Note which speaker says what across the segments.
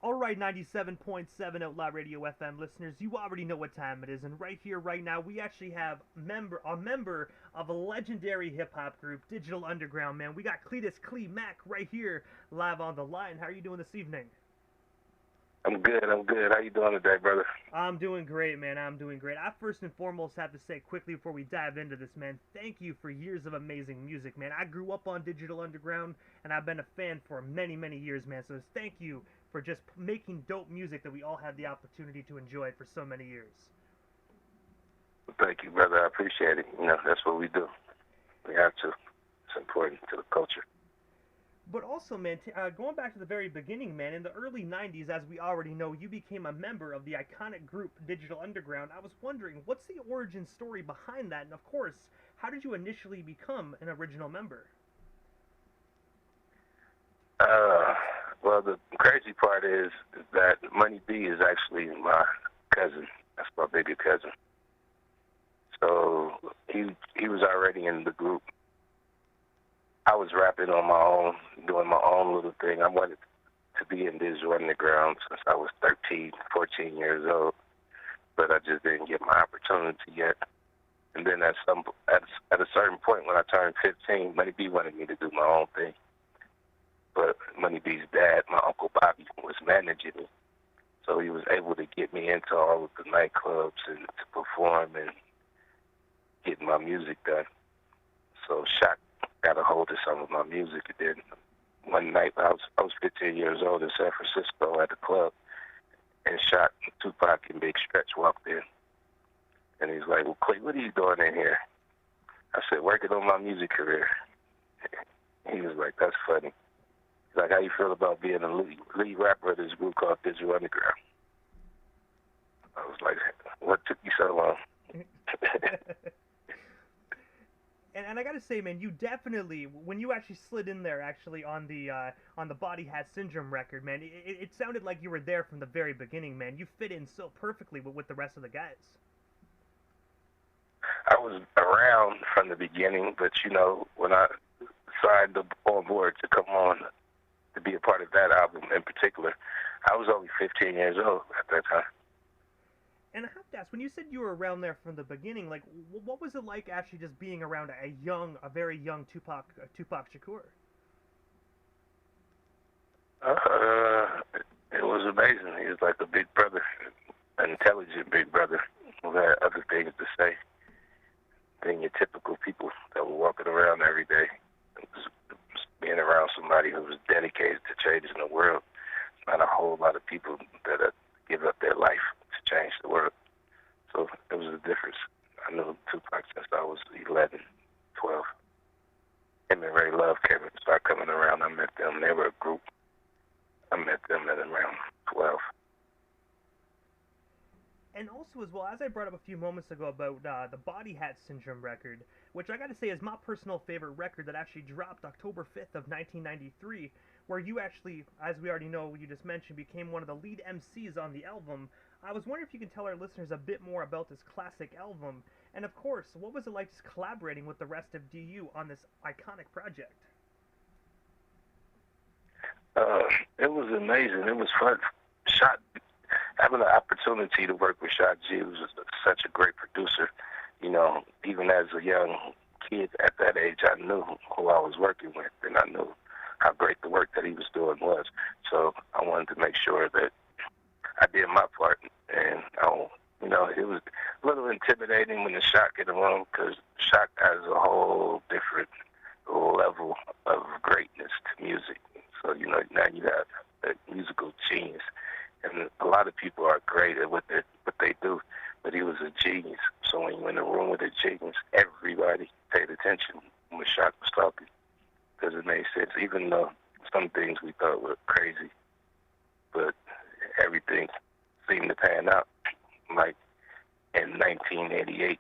Speaker 1: All right, 97.7 Outlaw Radio FM listeners, you already know what time it is, and right here, right now, we actually have a member of a legendary hip hop group, Digital Underground. Man, we got Cleetis Clee Mack right here, live on the line. How are you doing this evening?
Speaker 2: I'm good. I'm good. How you doing today, brother?
Speaker 1: I'm doing great, man. I'm doing great. I first and foremost have to say quickly before we dive into this, man, thank you for years of amazing music, man. I grew up on Digital Underground, and I've been a fan for many, many years, man. So thank you for just making dope music that we all had the opportunity to enjoy for so many years.
Speaker 2: Thank you, brother. I appreciate it. You know, that's what we do. We have to. It's important to the culture.
Speaker 1: But also, man, going back to the very beginning, man, in the early 90s, as we already know, you became a member of the iconic group Digital Underground. I was wondering, what's the origin story behind that? And of course, how did you initially become an original member?
Speaker 2: Well, the crazy part is that Money B is actually my cousin. That's my bigger cousin. So he was already in the group. I was rapping on my own, doing my own little thing. I wanted to be in Digital Underground since I was 13, 14 years old, but I just didn't get my opportunity yet. And then at a certain point when I turned 15, Money B wanted me to do my own thing. But Money B's dad, my Uncle Bobby, was managing me. So he was able to get me into all of the nightclubs and to perform and get my music done. So Shock got a hold of some of my music. And then one night, I was 15 years old in San Francisco at the club, and Shock, Tupac, and Big Stretch walked in. And he's like, "Well, Clay, what are you doing in here?" I said, "Working on my music career." He was like, "That's funny." He's like, "How you feel about being a lead rapper of this group called Digital Underground?" I was like, "What took you so long?"
Speaker 1: And I gotta say, man, you definitely, when you actually slid in there, actually on the Body Hat Syndrome record, man, it sounded like you were there from the very beginning, man. You fit in so perfectly with the rest of the guys.
Speaker 2: I was around from the beginning, but you know, when I signed on board to come on to be a part of that album in particular, I was only 15 years old at that time.
Speaker 1: And I have to ask, when you said you were around there from the beginning, like, what was it like actually just being around a very young Tupac Shakur?
Speaker 2: It was amazing. He was like a big brother, an intelligent big brother who had other things to say than your typical people that were walking around every day. It was being around somebody who was dedicated to changing the world. Not a whole lot of people that give up their life to change the world. So it was a difference. I knew Tupac since I was 11, 12. Him and Ray Love started coming around. I met them. They were a group. I met them at around 12.
Speaker 1: And also, as well, as I brought up a few moments ago about the Body Hat Syndrome record, which I gotta say is my personal favorite record that actually dropped October 5th of 1993, where you actually, as we already know, you just mentioned, became one of the lead MCs on the album. I was wondering if you can tell our listeners a bit more about this classic album, and of course, what was it like just collaborating with the rest of DU on this iconic project?
Speaker 2: It was amazing. It was fun. Shot Having the opportunity to work with Shock G, who was such a great producer. You know, even as a young kid at that age, I knew who I was working with, and I knew how great the work that he was doing was. So I wanted to make sure that I did my part, and you know, it was a little intimidating when the Shock in the room because Shock has a whole different level of greatness to music. So you know, now you have a musical genius. And a lot of people are great at what they do, but he was a genius. So when you're in a room with a genius, everybody paid attention when Shock was talking because it made sense, even though some things we thought were crazy, but everything seemed to pan out. Like in 1988,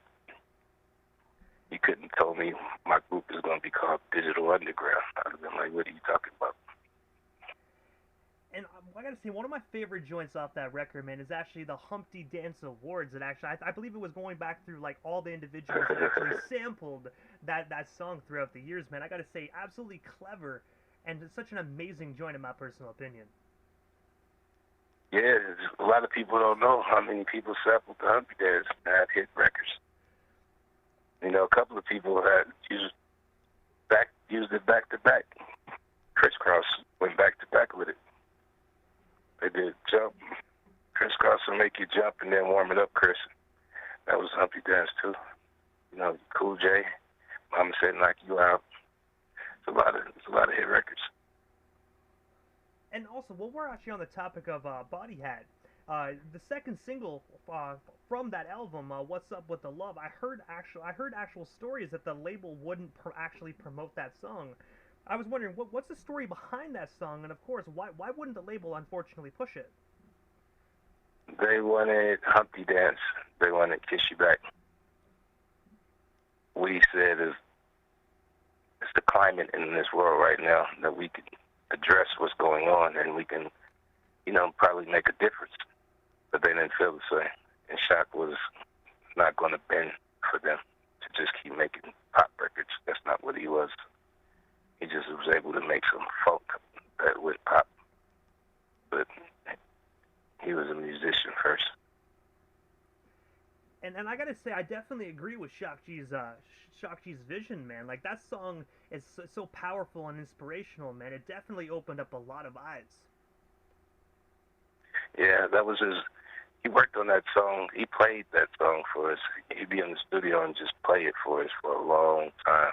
Speaker 2: you couldn't have told me my group is going to be called Digital Underground. I'd have been like, what are you talking about?
Speaker 1: And I gotta say, one of my favorite joints off that record, man, is actually the Humpty Dance Awards. That actually, I believe it was going back through like all the individuals that actually sampled that song throughout the years, man. I gotta say, absolutely clever, and it's such an amazing joint in my personal opinion.
Speaker 2: Yeah, a lot of people don't know how many people sampled the Humpty Dance and had hit records. You know, a couple of people had used it back to back. Crisscross went back to back with it. They did Jump. Crisscross will make you jump and then warm it up, Chris. That was Humpty Dance too. You know, Cool J, Mama Said Knock You Out. It's a lot of hit records.
Speaker 1: And also, while we're actually on the topic of Body Hat, the second single from that album, "What's Up with the Love," I heard actual stories that the label wouldn't actually promote that song. I was wondering what's the story behind that song, and of course, why wouldn't the label unfortunately push it?
Speaker 2: They wanted Humpty Dance. They wanted Kiss You Back. We said it's the climate in this world right now that we could address what's going on and we can, you know, probably make a difference. But they didn't feel the same. And Shock was not going to bend for them to just keep making pop records. That's not what he was. He just was able to make some folk that went pop. But he was a musician first.
Speaker 1: And I gotta say, I definitely agree with Shock G's vision, man. Like, that song is so powerful and inspirational, man. It definitely opened up a lot of eyes.
Speaker 2: Yeah, that was his. He worked on that song. He played that song for us. He'd be in the studio and just play it for us for a long time.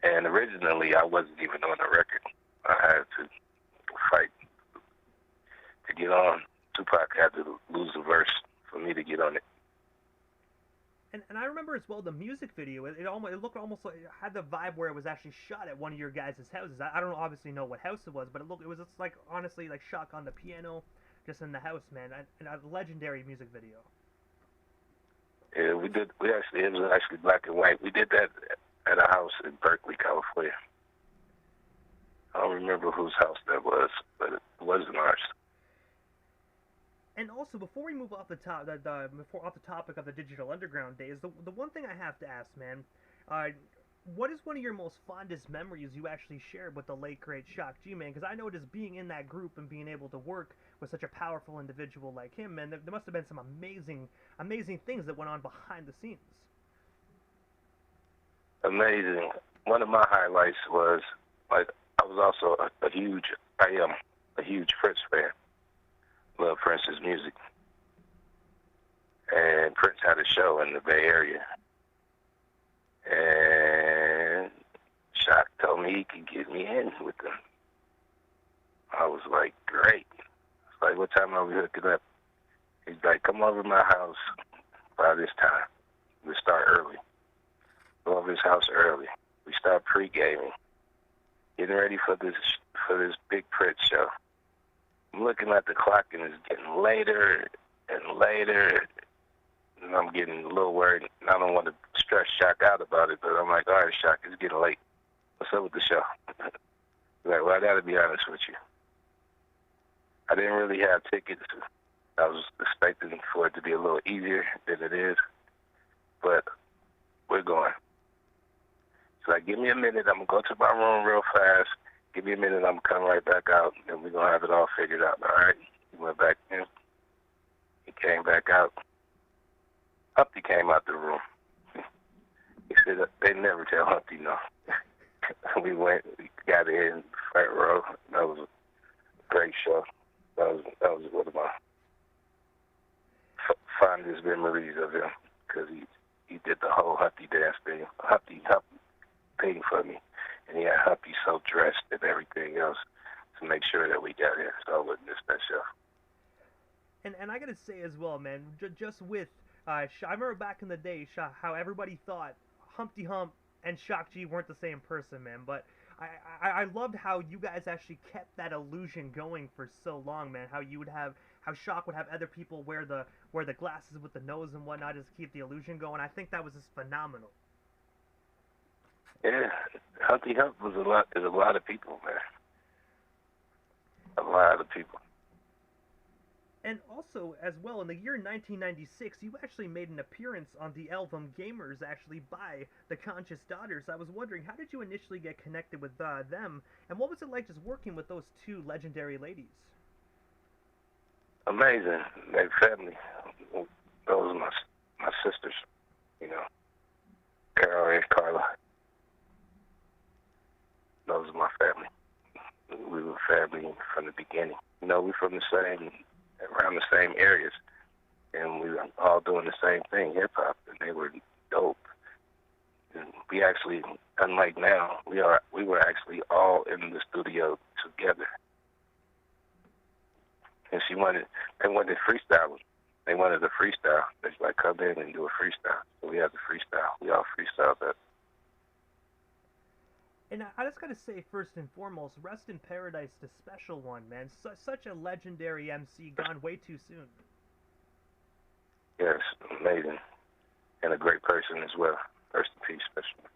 Speaker 2: And originally, I wasn't even on the record. I had to fight to get on. Tupac had to lose a verse for me to get on it.
Speaker 1: And I remember as well the music video. It looked almost like it had the vibe where it was actually shot at one of your guys' houses. I don't obviously know what house it was, but it was just like, honestly, like Shock on the piano, just in the house, man. And a legendary music video.
Speaker 2: Yeah, we did. It was actually black and white. We did that at a house in Berkeley, California. I don't remember whose house that was, but it wasn't ours.
Speaker 1: And also, before we move off the topic of the Digital Underground days, the one thing I have to ask, man, what is one of your most fondest memories you actually shared with the late great Shock G, man? Because I noticed being in that group and being able to work with such a powerful individual like him, man, there must have been some amazing things that went on behind the scenes.
Speaker 2: Amazing. One of my highlights was, like, I was also a huge Prince fan. Love Prince's music. And Prince had a show in the Bay Area. And Shock told me he could get me in with them. I was like, great. It's like, what time are we hooking up? He's like, come over to my house by this time. We start early. Go over his house early. We start pre-gaming. Getting ready for this big Prince show. I'm looking at the clock and it's getting later and later, and I'm getting a little worried. I don't want to stress Shock out about it, but I'm like, all right, Shock, it's getting late. What's up with the show? He's like, well, I got to be honest with you. I didn't really have tickets. I was expecting for it to be a little easier than it is, but we're going. So like, give me a minute. I'm going to go to my room real fast. Give me a minute, I'm coming right back out, and we're going to have it all figured out, all right? He went back in. He came back out. Humpty came out the room. He said, they never tell Humpty no. We got in front row. That was a great show. That was one of my fondest memories of him, because he did the whole Humpty Dance thing. Humpty thing for me. And he had Humpty so dressed and everything else to make sure that we got in, so I wouldn't miss that show.
Speaker 1: And I gotta say as well, man, just with, I remember back in the day, how everybody thought Humpty Hump and Shock G weren't the same person, man, but I loved how you guys actually kept that illusion going for so long, man, how Shock would have other people wear the glasses with the nose and whatnot just to keep the illusion going. I think that was just phenomenal.
Speaker 2: Yeah, Humpty Hump is a lot of people, man. A lot of people.
Speaker 1: And also, as well, in the year 1996, you actually made an appearance on the album Gamers, actually by the Conscious Daughters. I was wondering, how did you initially get connected with them, and what was it like just working with those two legendary ladies?
Speaker 2: Amazing. They family. Those are my sisters. You know, Carol and Carla. Those are my family. We were family from the beginning. You know, we're from around the same areas, and we were all doing the same thing, hip hop, and they were dope. And we actually, unlike now, we were actually all in the studio together. And they wanted freestyling. They wanted a freestyle. They like come in and do a freestyle. So we had the freestyle. We all freestyled that.
Speaker 1: And I just gotta say, first and foremost, rest in paradise to Special One, man. Such a legendary MC, gone way too soon.
Speaker 2: Yes, amazing. And a great person as well. Rest in peace, Special One.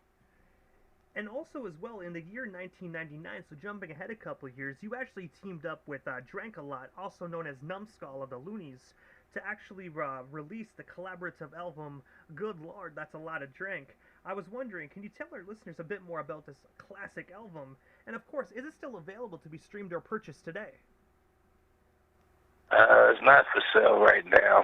Speaker 1: And also as well, in the year 1999, so jumping ahead a couple of years, you actually teamed up with Drank a Lot, also known as Numbskull of the Loonies, to actually release the collaborative album Good Lord, That's a Lot of Drink. I was wondering, can you tell our listeners a bit more about this classic album? And of course, is it still available to be streamed or purchased today?
Speaker 2: It's not for sale right now.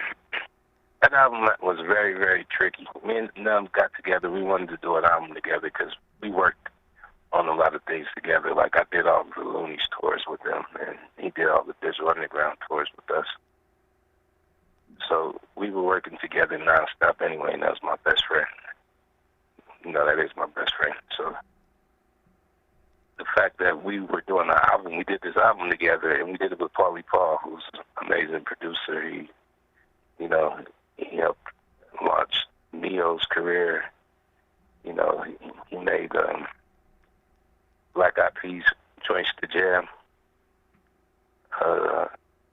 Speaker 2: That album was very, very tricky. Me and Num got together. We wanted to do an album together because we worked on a lot of things together. Like I did all the Loonies tours with him, and he did all the Digital Underground tours with us. So we were working together nonstop anyway, and that was my best friend. You know, that is my best friend. So the fact that we were doing an album, we did this album together, and we did it with Paulie Paul, who's an amazing producer. He helped launch Neo's career. You know, he made Black Eyed Peas joints to jam.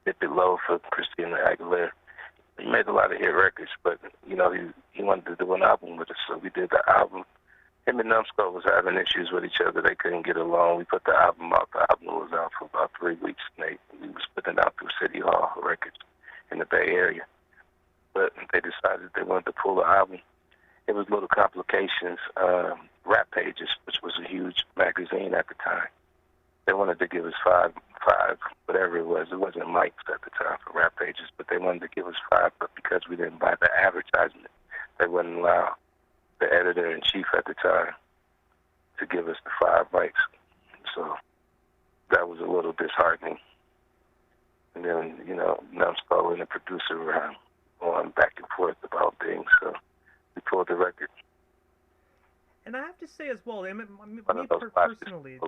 Speaker 2: Dip It Low for Christina Aguilera. He made a lot of hit records, but, you know, he wanted to do an album with us, so we did the album. Him and Numbskull was having issues with each other. They couldn't get along. We put the album out. The album was out for about 3 weeks, and we was putting it out through City Hall Records in the Bay Area. But they decided they wanted to pull the album. It was little complications. Rap Pages, which was a huge magazine at the time, they wanted to give us five, whatever it was. It wasn't mics at the time for Rap Pages, but they wanted to give us 5. But because we didn't buy the advertisement, they wouldn't allow the editor-in-chief at the time to give us the 5 mics. So that was a little disheartening. And then, you know, Numbskull and the producer were going back and forth about things, so we pulled the record.
Speaker 1: And I have to say as well, me personally,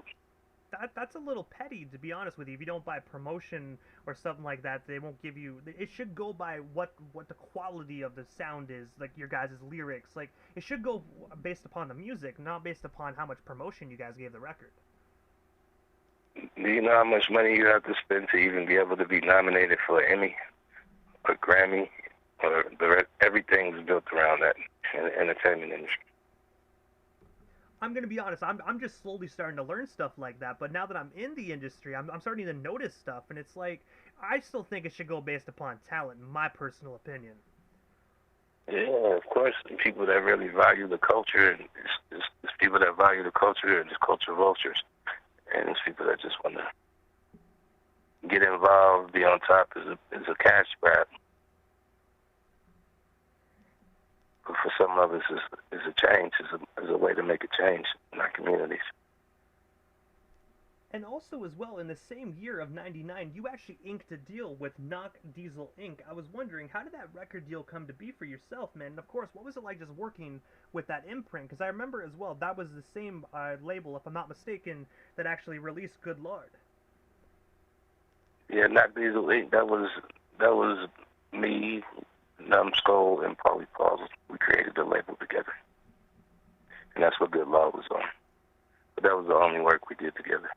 Speaker 1: that's a little petty, to be honest with you. If you don't buy promotion or something like that, they won't give you. It should go by what the quality of the sound is, like your guys' lyrics. Like it should go based upon the music, not based upon how much promotion you guys gave the record.
Speaker 2: Do you know how much money you have to spend to even be able to be nominated for an Emmy or Grammy? Or everything's built around that in the entertainment industry.
Speaker 1: I'm going to be honest, I'm just slowly starting to learn stuff like that, but now that I'm in the industry, I'm starting to notice stuff, and it's like, I still think it should go based upon talent, in my personal opinion.
Speaker 2: Yeah, of course, people that really value the culture, it's people that value the culture, and it's culture vultures, and it's people that just want to get involved, be on top, is a cash grab. But for some of us, it's a change. It's a way to make a change in our communities.
Speaker 1: And also as well, in the same year of 99, you actually inked a deal with Knock Diesel Inc. I was wondering, how did that record deal come to be for yourself, man? And of course, what was it like just working with that imprint? Because I remember as well, that was the same label, if I'm not mistaken, that actually released Good Lord.
Speaker 2: Yeah, Knock Diesel Inc. That was me, Numbskull, and Paulie Paul. We created the label together, and that's what Good Law was on. But that was the only work we did together.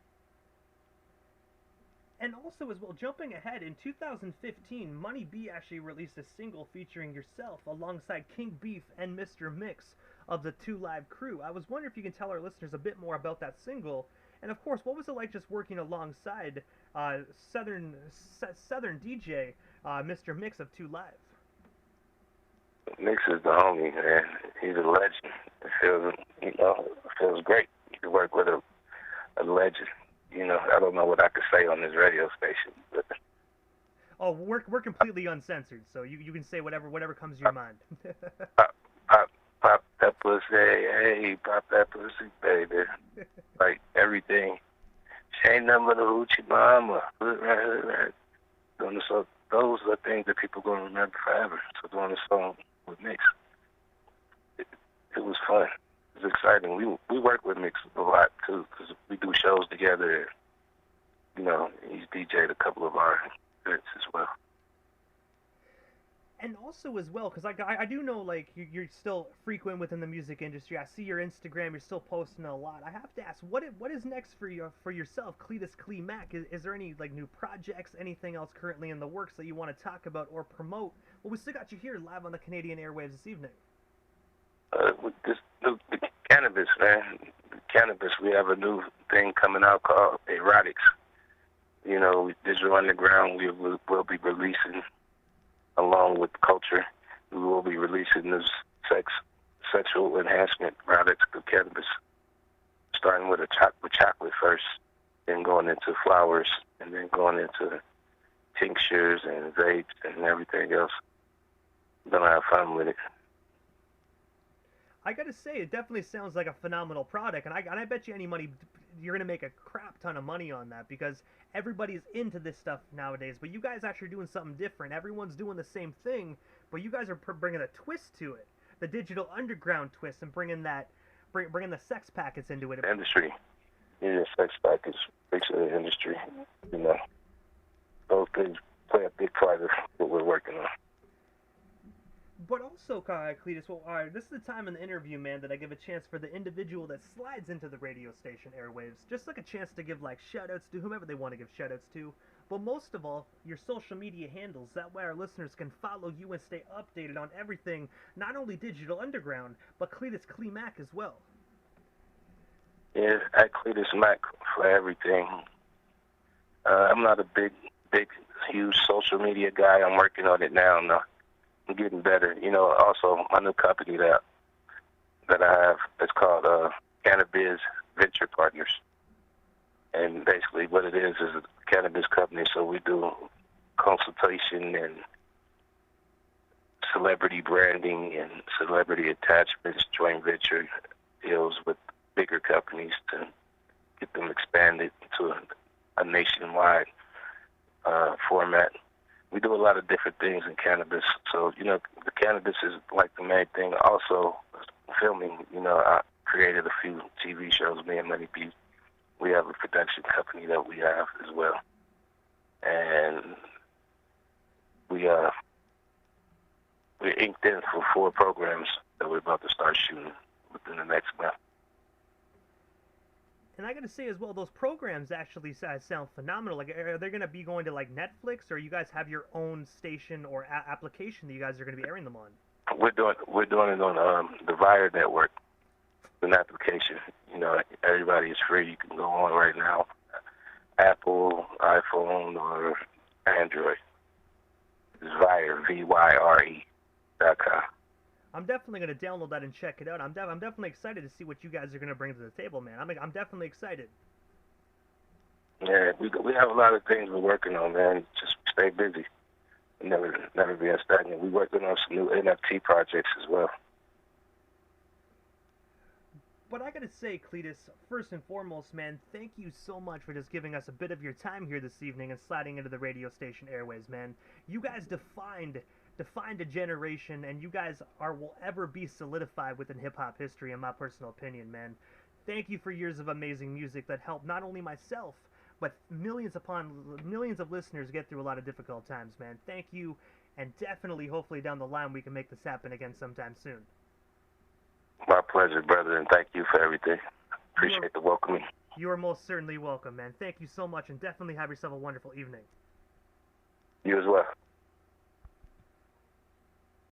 Speaker 1: And also as well, jumping ahead, in 2015, Money B actually released a single featuring yourself alongside King Beef and Mr. Mix of the 2 Live crew. I was wondering if you can tell our listeners a bit more about that single. And of course, what was it like just working alongside Southern DJ, Mr. Mix of 2 Live?
Speaker 2: Mix is the homie, man. He's a legend. It feels great to work with a legend. You know, I don't know what I could say on this radio station, but
Speaker 1: Oh, we're completely uncensored, so you can say whatever comes to your mind.
Speaker 2: Pop, pop, pop that pussy, hey, pop that pussy, baby. Like everything. She ain't nothing but a hoochie mama. So those are things that people gonna remember forever. So doing the song with Mix, it was fun. It was exciting. We work with Mix a lot too, because we do shows together. You know, he's DJ'd a couple of our events as well.
Speaker 1: And also as well, because I do know like you're still frequent within the music industry. I see your Instagram. You're still posting a lot. I have to ask, what is next for yourself, Cleetis Clee Mack? Is there any like new projects, anything else currently in the works that you want to talk about or promote? Well, we still got you here live on the Canadian airwaves this evening.
Speaker 2: With the cannabis, man. The cannabis, we have a new thing coming out called Erotics. You know, Digital Underground, we'll be releasing, along with culture, we will be releasing this sexual enhancement products of cannabis, starting with chocolate first, then going into flowers, and then going into tinctures and vapes and everything else. We're gonna have fun with it.
Speaker 1: I gotta say, it definitely sounds like a phenomenal product, and I bet you any money you're gonna make a crap ton of money on that, because everybody's into this stuff nowadays. But you guys actually are doing something different. Everyone's doing the same thing, but you guys are bringing a twist to it, the digital underground twist, and bringing the sex packets into it.
Speaker 2: Industry, yeah, sex packets, picture the industry. You know, those things play a big part of what we're working on.
Speaker 1: But also, Cleetis, well, this is the time in the interview, man, that I give a chance for the individual that slides into the radio station airwaves, just like a chance to give, like, shout-outs to whomever they want to give shout-outs to, but most of all, your social media handles. That way our listeners can follow you and stay updated on everything, not only Digital Underground, but Cleetis Clee Mack as well.
Speaker 2: Yeah, at Cleetis Mack for everything. I'm not a big, huge social media guy. I'm working on it now. I'm getting better. You know, also my new company that I have, it's called Cannabis Venture Partners. And basically what it is a cannabis company, so we do consultation and celebrity branding and celebrity attachments, joint venture deals with bigger companies to get them expanded to a nationwide format. We do a lot of different things in cannabis. So, you know, the cannabis is like the main thing. Also, filming, you know, I created a few TV shows, me and Money B. We have a production company that we have as well. And we're inked in for 4 programs that we're about to start shooting within the next month.
Speaker 1: And I gotta say as well, those programs actually sound phenomenal. Like, are they gonna be going to like Netflix, or you guys have your own station or application that you guys are gonna be airing them on?
Speaker 2: We're doing it on the Vire network, an application. You know, everybody is free. You can go on right now, Apple, iPhone, or Android. It's Vire, VYRE.com.
Speaker 1: I'm definitely gonna download that and check it out. I'm definitely excited to see what you guys are gonna bring to the table, man. I'm definitely excited.
Speaker 2: Yeah, we have a lot of things we're working on, man. Just stay busy. Never be stagnant. We're working on some new NFT projects as well.
Speaker 1: But I gotta say, Cleetis, first and foremost, man, thank you so much for just giving us a bit of your time here this evening and sliding into the radio station airways, man. You guys defined a generation, and you guys will ever be solidified within hip-hop history, in my personal opinion, man. Thank you for years of amazing music that helped not only myself, but millions of listeners get through a lot of difficult times, man. Thank you, and definitely, hopefully down the line, we can make this happen again sometime soon.
Speaker 2: My pleasure, brother, and thank you for everything. Appreciate the welcoming.
Speaker 1: You are most certainly welcome, man. Thank you so much, and definitely have yourself a wonderful evening.
Speaker 2: You as well.